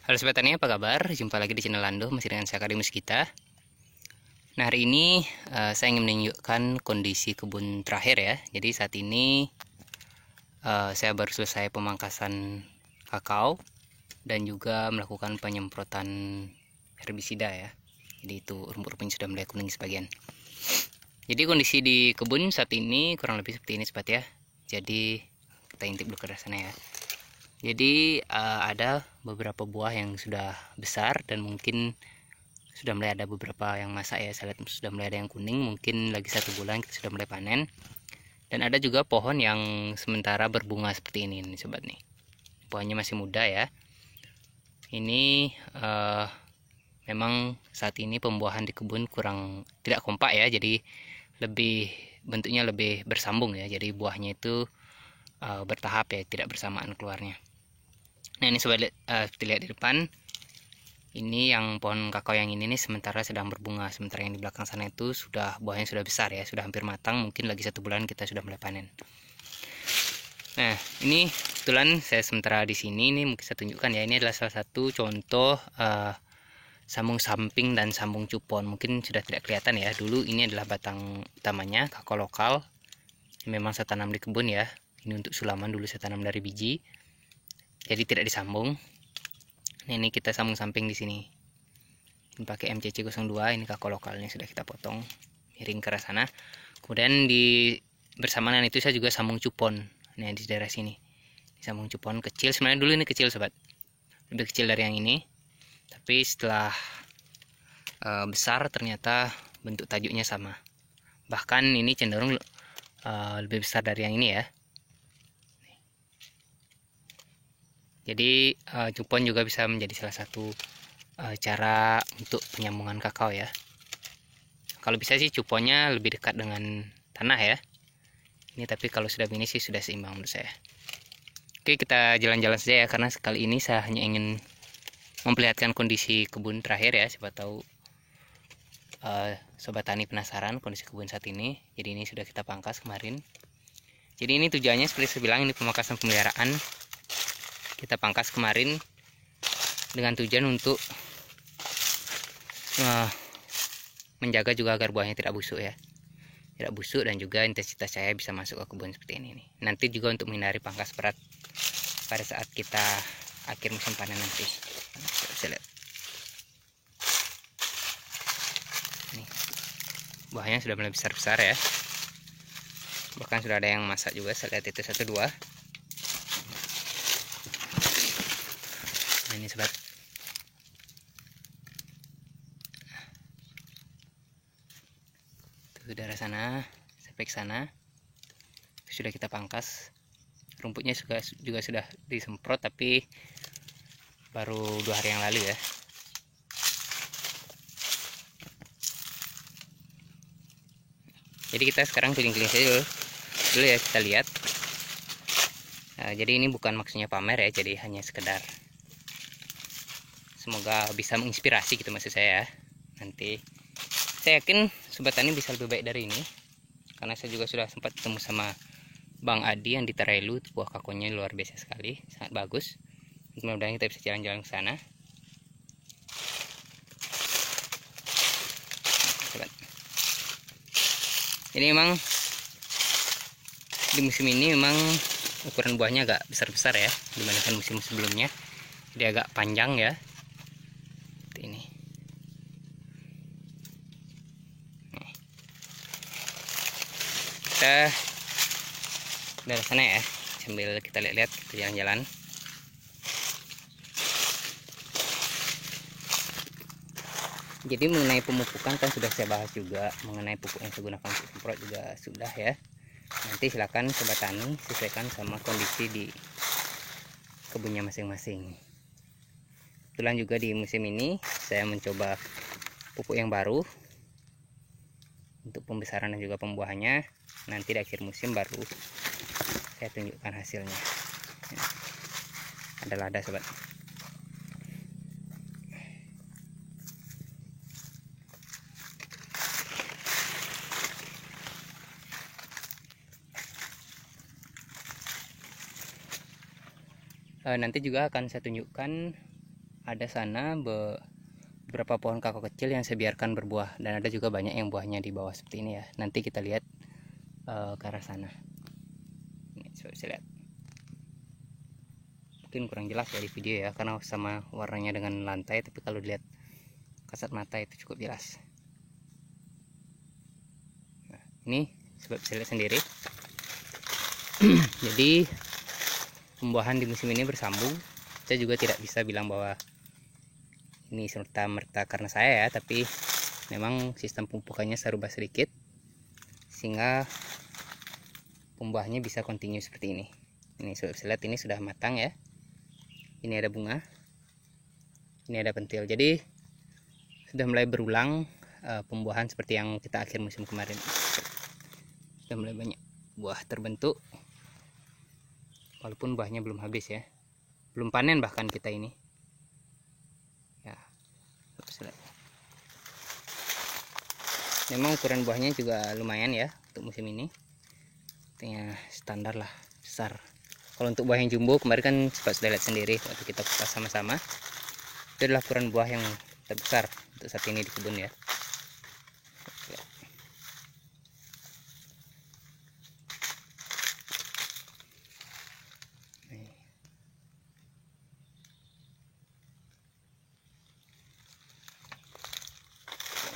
Halo Sobat Tani, apa kabar? Jumpa lagi di channel Lando, masih dengan saya Kadimus kita. Nah, hari ini saya ingin menunjukkan kondisi kebun terakhir ya. Jadi saat ini saya baru selesai pemangkasan kakao dan juga melakukan penyemprotan herbisida ya. Jadi itu rumput-rumputnya sudah mulai kuning sebagian. Jadi kondisi di kebun saat ini kurang lebih seperti ini Sobat ya. Jadi kita intip dulu ke sana ya. Jadi ada beberapa buah yang sudah besar dan mungkin sudah mulai ada beberapa yang masak ya. Saya lihat sudah mulai ada yang kuning, mungkin lagi 1 bulan kita sudah mulai panen. Dan ada juga pohon yang sementara berbunga seperti ini nih sobat nih. Pohonnya masih muda ya. Ini memang saat ini pembuahan di kebun kurang tidak kompak ya, jadi lebih bentuknya lebih bersambung ya. Jadi buahnya itu bertahap ya, tidak bersamaan keluarnya. Nah ini sobat lihat di depan. Ini yang pohon kakao yang ini nih sementara sedang berbunga, sementara yang di belakang sana itu sudah buahnya sudah besar ya, sudah hampir matang, mungkin lagi 1 bulan kita sudah mulai panen. Nah ini kebetulan saya sementara di sini nih mungkin saya tunjukkan ya, ini adalah salah satu contoh sambung samping dan sambung cupon. Mungkin sudah tidak kelihatan ya, dulu ini adalah batang utamanya kakao lokal, memang saya tanam di kebun ya. Ini untuk sulaman, dulu saya tanam dari biji, jadi tidak disambung. Nah, ini kita sambung samping di sini. Ini pakai MCC02, ini kakao lokalnya sudah kita potong miring ke arah sana. Kemudian di bersamaan itu saya juga sambung cupon. Nah, di daerah sini. Sambung cupon kecil, sebenarnya dulu ini kecil sobat. Lebih kecil dari yang ini. Tapi setelah besar ternyata bentuk tajuknya sama. Bahkan ini cenderung lebih besar dari yang ini ya. Jadi cupon juga bisa menjadi salah satu cara untuk penyambungan kakao ya. Kalau bisa sih cuponnya lebih dekat dengan tanah ya. Ini tapi kalau sudah begini sih sudah seimbang menurut saya. Oke, kita jalan-jalan saja ya, karena sekali ini saya hanya ingin memperlihatkan kondisi kebun terakhir ya. Siapa tahu sobat tani penasaran kondisi kebun saat ini. Jadi ini sudah kita pangkas kemarin. Jadi ini tujuannya seperti saya bilang, ini pemangkasan pemeliharaan. Kita pangkas kemarin dengan tujuan untuk menjaga juga agar buahnya tidak busuk ya, tidak busuk, dan juga intensitas cahaya bisa masuk ke kebun seperti ini nih. Nanti juga untuk menghindari pangkas berat pada saat kita akhir musim panen nanti. Bisa lihat nih, buahnya sudah mulai besar-besar ya, bahkan sudah ada yang masak juga. Saya lihat itu 1-2. Nah, ini sobat, tuh daerah sana sampai ke sana sudah kita pangkas. Rumputnya juga sudah disemprot, tapi baru 2 hari yang lalu ya. Jadi kita sekarang keliling-keliling saja dulu ya, kita lihat. Nah, jadi ini bukan maksudnya pamer ya, jadi hanya sekedar semoga bisa menginspirasi gitu maksud saya ya. Nanti saya yakin sobat tani bisa lebih baik dari ini, karena saya juga sudah sempat ketemu sama Bang Adi yang di Tarailu. Buah kakonya luar biasa sekali, sangat bagus. Mudah-mudahan kita bisa jalan-jalan ke sana. Jadi memang di musim ini memang ukuran buahnya agak besar-besar ya dibandingkan musim sebelumnya. Dia agak panjang ya. Seperti ini. Kita dari sana ya, sambil kita lihat-lihat, kita jalan-jalan. Jadi mengenai pemupukan kan sudah saya bahas juga, mengenai pupuk yang saya gunakan untuk semprot juga sudah ya. Nanti silakan sobat tani sesuaikan sama kondisi di kebunnya masing-masing. Kebetulan juga di musim ini saya mencoba pupuk yang baru untuk pembesaran dan juga pembuahannya. Nanti di akhir musim baru saya tunjukkan hasilnya. Ada lada sobat. Nanti juga akan saya tunjukkan ada sana beberapa pohon kakao kecil yang saya biarkan berbuah, dan ada juga banyak yang buahnya di bawah seperti ini ya. Nanti kita lihat ke arah sana. Ini coba bisa lihat. Mungkin kurang jelas ya di video ya, karena sama warnanya dengan lantai, tapi kalau dilihat kasat mata itu cukup jelas. Nah, ini sobat bisa lihat sendiri. Jadi pembuahan di musim ini bersambung. Saya juga tidak bisa bilang bahwa ini serta-merta karena saya ya, tapi memang sistem pemupukannya saya rubah sedikit sehingga pembuahannya bisa kontinu seperti ini. Ini sudah bisa lihat, ini sudah matang ya. Ini ada bunga, ini ada pentil. Jadi sudah mulai berulang pembuahan seperti yang kita akhir musim kemarin. Sudah mulai banyak buah terbentuk, walaupun buahnya belum habis ya, belum panen bahkan kita ini ya. Memang ukuran buahnya juga lumayan ya untuk musim ini, artinya standar lah, besar. Kalau untuk buah yang jumbo kemarin kan sudah lihat sendiri waktu kita kupas sama-sama, itu adalah ukuran buah yang terbesar untuk saat ini di kebun ya.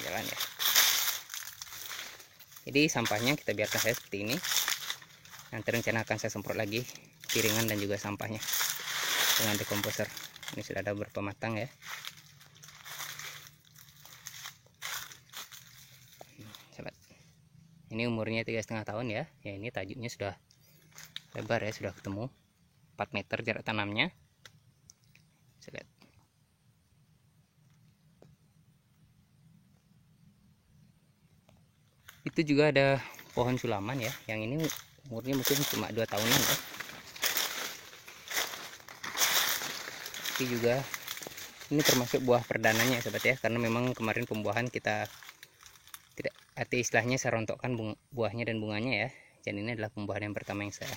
Jalan ya. Jadi sampahnya kita biarkan saja seperti ini. Nanti rencana akan saya semprot lagi piringan dan juga sampahnya dengan dekomposer. Ini sudah ada beberapa matang ya. Ini umurnya 3,5 tahun ya. Ya, ini tajuknya sudah lebar ya, sudah ketemu 4 meter jarak tanamnya. Lihat. Itu juga ada pohon sulaman ya, yang ini umurnya mungkin cuma 2 tahunan ya. Tapi juga ini termasuk buah perdananya sobat ya, karena memang kemarin pembuahan kita tidak, arti istilahnya saya rontokkan buahnya dan bunganya ya. Dan ini adalah pembuahan yang pertama yang saya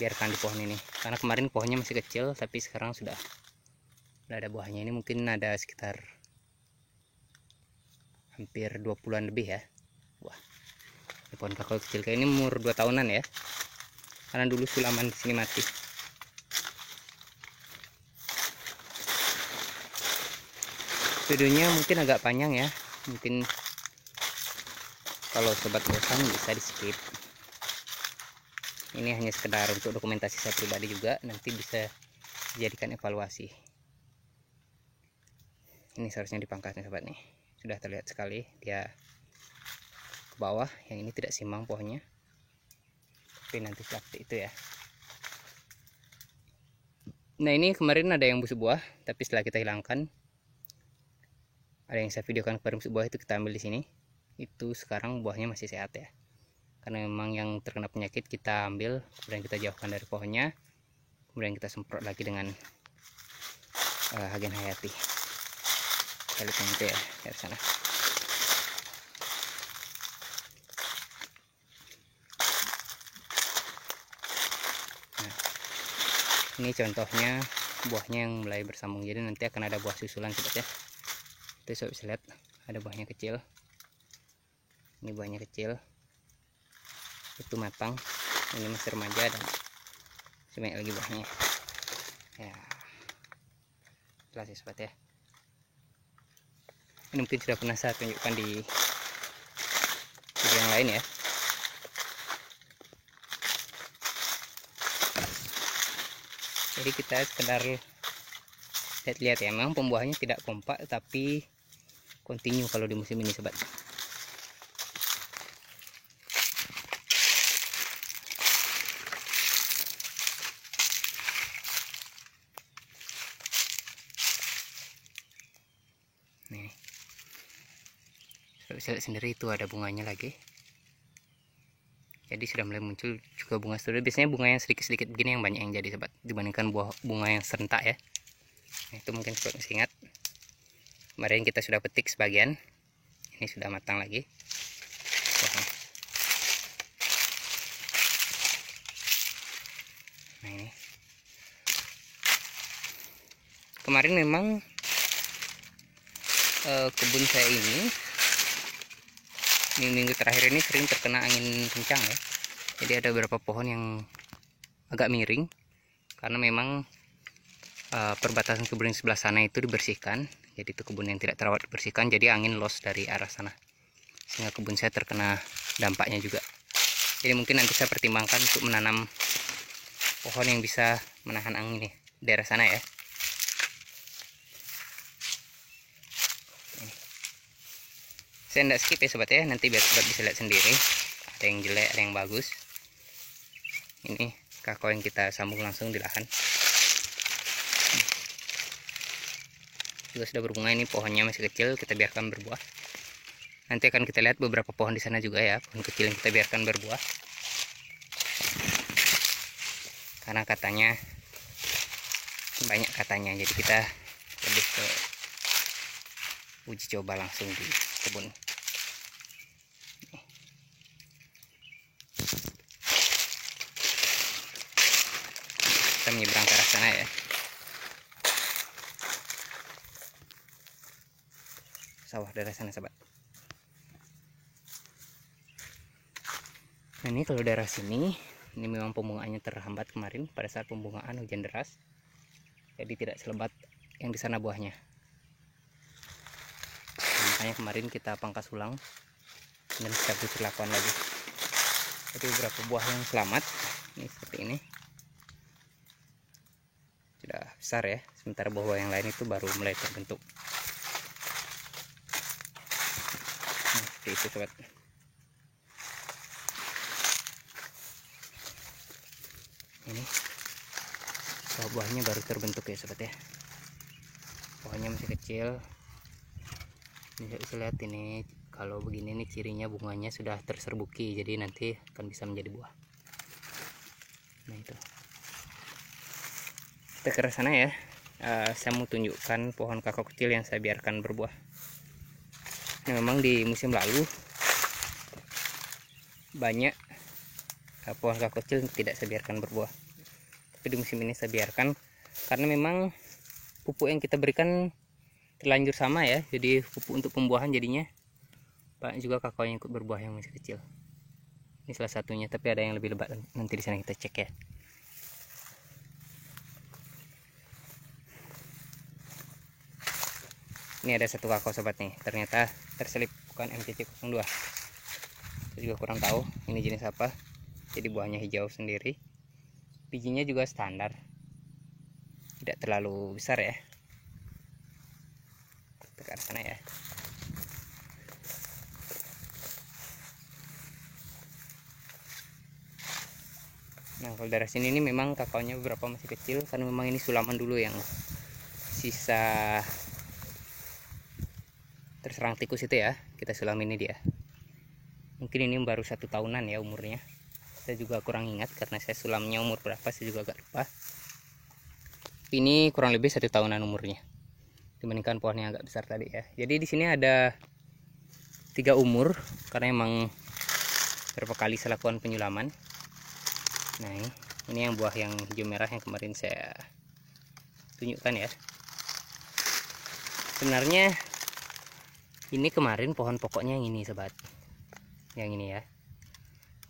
biarkan di pohon ini, karena kemarin pohonnya masih kecil, tapi sekarang sudah ada buahnya. Ini mungkin ada sekitar hampir 20-an lebih ya. Wah, ini pohon kakao kecil kayak ini umur 2 tahunan ya, karena dulu sulaman di sini mati. Videonya mungkin agak panjang ya, mungkin kalau sobat bosan bisa di skip. Ini hanya sekedar untuk dokumentasi saya pribadi juga, nanti bisa dijadikan evaluasi. Ini seharusnya dipangkas nih sobat nih, sudah terlihat sekali dia ke bawah. Yang ini tidak simbang pohonnya, tapi nanti seperti itu ya. Nah, ini kemarin ada yang busuk buah, tapi setelah kita hilangkan, ada yang saya videokan kemarin busuk buah itu kita ambil di sini. Itu sekarang buahnya masih sehat ya, karena memang yang terkena penyakit kita ambil, kemudian kita jauhkan dari pohonnya, kemudian kita semprot lagi dengan agen hayati. Kita lihat itu ya dari sana. Nah, ini contohnya buahnya yang mulai bersambung, jadi nanti akan ada buah susulan sobat ya. Itu sobat bisa lihat ada buahnya kecil, ini buahnya kecil, itu matang, ini masih remaja dan banyak lagi buahnya ya. Jelas ya sobat ya. Ini mungkin sudah pernah saya tunjukkan di video yang lain ya. Jadi kita sekedar lihat-lihat ya, memang pembuahannya tidak kompak tapi kontinu kalau di musim ini sobat. Nih, bisa lihat sendiri itu ada bunganya lagi. Jadi sudah mulai muncul juga bunga seluruh. Biasanya bunga yang sedikit-sedikit begini yang banyak yang jadi sobat, dibandingkan bunga yang serentak ya. Nah, itu mungkin sobat masih ingat, kemarin kita sudah petik sebagian, ini sudah matang lagi. Nah, ini kemarin memang kebun saya ini minggu-minggu terakhir ini sering terkena angin kencang ya. Jadi ada beberapa pohon yang agak miring karena memang perbatasan kebun sebelah sana itu dibersihkan. Jadi itu kebun yang tidak terawat dibersihkan, jadi angin los dari arah sana sehingga kebun saya terkena dampaknya juga. Jadi mungkin nanti saya pertimbangkan untuk menanam pohon yang bisa menahan angin nih daerah sana ya. Saya tidak skip ya sobat ya, nanti biar sobat bisa lihat sendiri. Ada yang jelek, ada yang bagus. Ini kakao yang kita sambung langsung di lahan. Juga sudah berbunga, ini pohonnya masih kecil, kita biarkan berbuah. Nanti akan kita lihat beberapa pohon di sana juga ya, pohon kecil yang kita biarkan berbuah. Karena katanya banyak katanya, jadi kita lebih ke uji coba langsung di kebun. Kita menyeberang ke arah sana ya. Sawah daerah sana sobat. Nah ini kalau daerah sini, ini memang pembungaannya terhambat kemarin pada saat pembungaan hujan deras. Jadi tidak selebat yang di sana buahnya. Makanya kemarin kita pangkas ulang dan kita berlakuan lagi. Jadi beberapa buah yang selamat, ini seperti ini. Sudah besar ya, sementara buah-buah yang lain itu baru mulai terbentuk. Nah, seperti itu sobat. Ini buah-buahnya baru terbentuk ya sobat ya. Pohonnya masih kecil. Ini bisa lihat ini, kalau begini nih cirinya bunganya sudah terserbuki, jadi nanti akan bisa menjadi buah. Nah itu. Kita ke sana ya. Saya mau tunjukkan pohon kakao kecil yang saya biarkan berbuah. Nah, memang di musim lalu banyak pohon kakao kecil tidak saya biarkan berbuah, tapi di musim ini saya biarkan karena memang pupuk yang kita berikan terlanjur sama ya, jadi pupuk untuk pembuahan jadinya banyak juga kakao yang ikut berbuah yang masih kecil. Ini salah satunya, tapi ada yang lebih lebat, nanti di sana kita cek ya. Ini ada satu kakao sobat nih, ternyata terselip bukan MCC02. Saya juga kurang tahu ini jenis apa. Jadi buahnya hijau sendiri, bijinya juga standar, tidak terlalu besar ya. Kita ke arah sana ya. Nah kalau daerah sini ini memang kakaonya beberapa masih kecil karena memang ini sulaman dulu yang sisa terserang tikus itu ya, kita sulam ini dia. Mungkin ini baru 1 tahunan ya umurnya, saya juga kurang ingat karena saya sulamnya umur berapa saya juga agak lupa. Ini kurang lebih 1 tahunan umurnya dibandingkan pohon yang agak besar tadi ya. Jadi di sini ada 3 umur karena emang beberapa kali saya lakukan penyulaman. Nah ini yang buah yang hijau merah yang kemarin saya tunjukkan ya. Sebenarnya ini kemarin pohon pokoknya yang ini sobat, yang ini ya.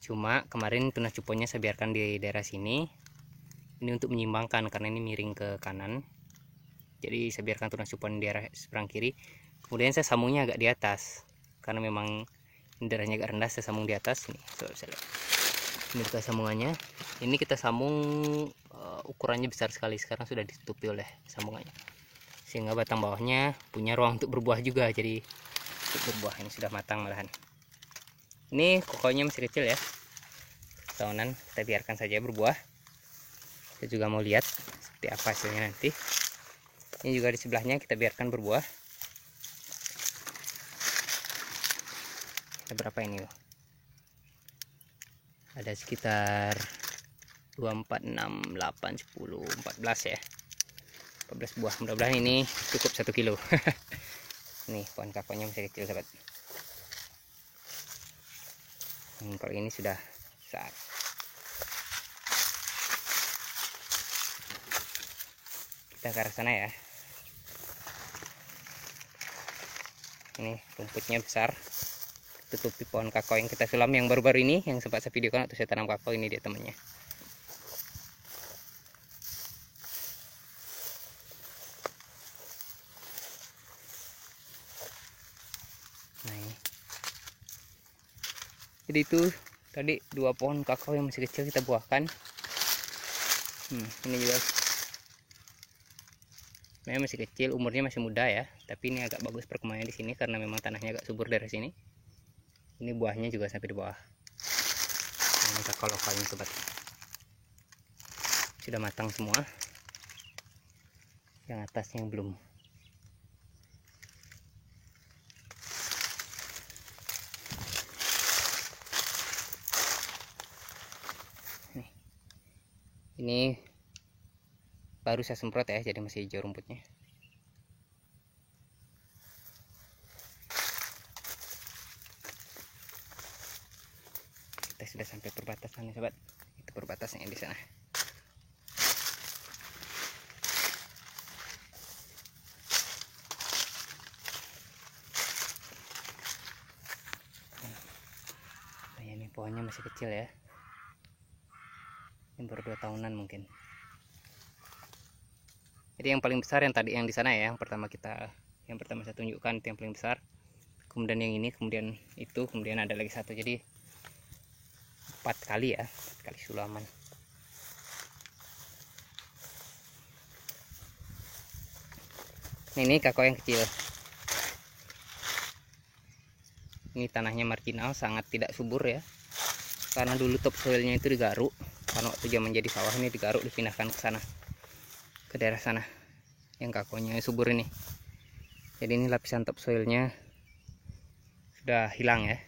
Cuma kemarin tunas cuponya saya biarkan di daerah sini. Ini untuk menyimbangkan karena ini miring ke kanan. Jadi saya biarkan tunas cuponya di daerah seberang kiri. Kemudian saya sambungnya agak di atas karena memang daerahnya agak rendah, saya sambung di atas. Nih, coba bisa lihat. Ini kita sambungannya. Ini kita sambung ukurannya besar sekali, sekarang sudah ditutupi oleh sambungannya. Sehingga batang bawahnya punya ruang untuk berbuah juga. Jadi untuk berbuah ini sudah matang malahan. Ini kokonya masih kecil ya, tahunan, kita biarkan saja berbuah. Kita juga mau lihat seperti apa hasilnya nanti. Ini juga di sebelahnya kita biarkan berbuah. Ada berapa ini? Ada sekitar 2, 4, 6, 8, 10, 14 ya. 14 buah. Mudah-mudahan ini cukup 1 kilo. Nih pohon kakonya masih kecil sobat. Kalau ini sudah besar. Kita ke arah sana ya. Ini rumputnya besar, tutupi pohon kakao yang kita sulam yang baru-baru ini, yang sempat saya videokan waktu saya tanam kakao. Ini dia temannya. Nah ini. Jadi itu tadi 2 pohon kakao yang masih kecil kita buahkan. Ini juga memang masih kecil, umurnya masih muda ya, tapi ini agak bagus perkembangannya di sini karena memang tanahnya agak subur dari sini. Ini buahnya juga sampai di bawah. Ini kakao lokalnya sobat, sudah matang semua, yang atasnya yang belum. Ini baru saya semprot ya, jadi masih hijau rumputnya. Kita sudah sampai perbatasan nih sobat. Itu perbatasannya di sana. Nah, ini pohonnya masih kecil ya. Ini baru 2 tahunan mungkin. Jadi yang paling besar yang tadi yang di sana ya, yang pertama saya tunjukkan itu yang paling besar. Kemudian yang ini, kemudian itu, kemudian ada lagi satu. Jadi 4 kali ya, 4 kali sulaman. Nah, ini kakao yang kecil. Ini tanahnya marginal, sangat tidak subur ya. Karena dulu topsoilnya itu digaruk. Karena waktu zaman jadi sawah ini digaruk, dipindahkan ke sana, ke daerah sana yang kakonya subur ini. Jadi ini lapisan topsoilnya sudah hilang ya.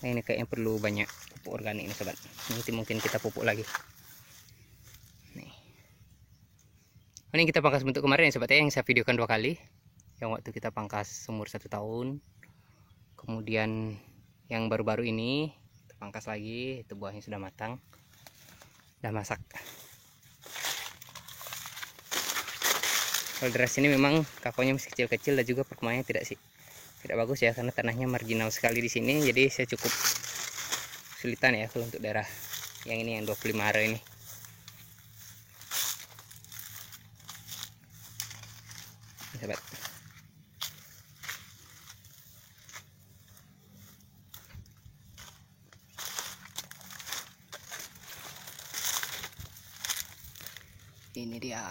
Nah, ini kayaknya perlu banyak pupuk organik ini sobat. Nanti mungkin kita pupuk lagi. Nih. Ini kita pangkas bentuk kemarin ya sobat ya, yang saya videokan 2 kali. Yang waktu kita pangkas umur 1 tahun. Kemudian yang baru-baru ini kita pangkas lagi, itu buahnya sudah matang, sudah masak. Kalau daerah sini memang kakonya masih kecil-kecil dan juga perkembangannya tidak bagus ya, karena tanahnya marginal sekali di sini. Jadi saya cukup kesulitan ya kalau untuk daerah yang ini, yang 25 are ini. Sobat. Ini dia.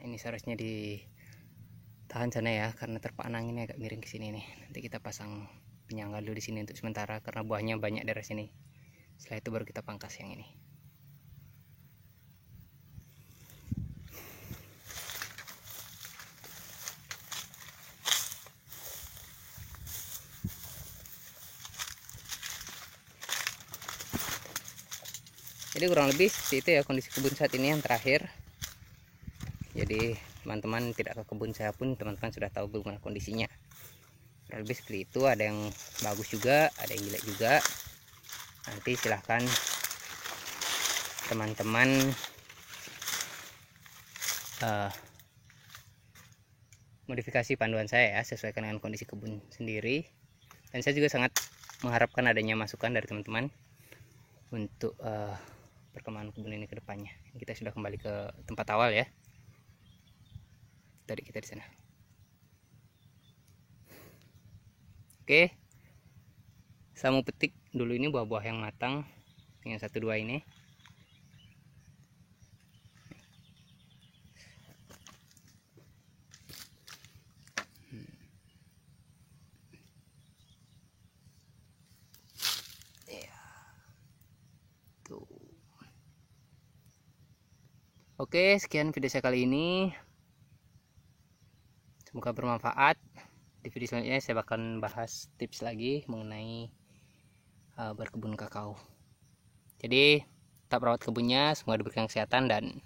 Ini seharusnya ditahan sana ya, karena terpaan anginnya agak miring ke sini nih. Nanti kita pasang penyangga dulu di sini untuk sementara karena buahnya banyak dari sini. Setelah itu baru kita pangkas yang ini. Jadi kurang lebih seperti itu ya kondisi kebun saat ini yang terakhir. Jadi teman-teman tidak ke kebun saya pun teman-teman sudah tahu bagaimana kondisinya. Kurang lebih seperti itu, ada yang bagus juga, ada yang jelek juga. Nanti silahkan teman-teman modifikasi panduan saya ya, sesuaikan dengan kondisi kebun sendiri. Dan saya juga sangat mengharapkan adanya masukan dari teman-teman untuk perkembangan kebun ini ke depannya. Kita sudah kembali ke tempat awal ya. Tadi kita di sana. Oke. Saya mau petik dulu ini buah-buah yang matang. Yang 1-2 ini. Oke, sekian video saya kali ini. Semoga bermanfaat. Di video selanjutnya saya akan bahas tips lagi mengenai berkebun kakao. Jadi tetap rawat kebunnya, semoga diberikan kesehatan dan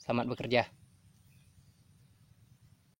selamat bekerja.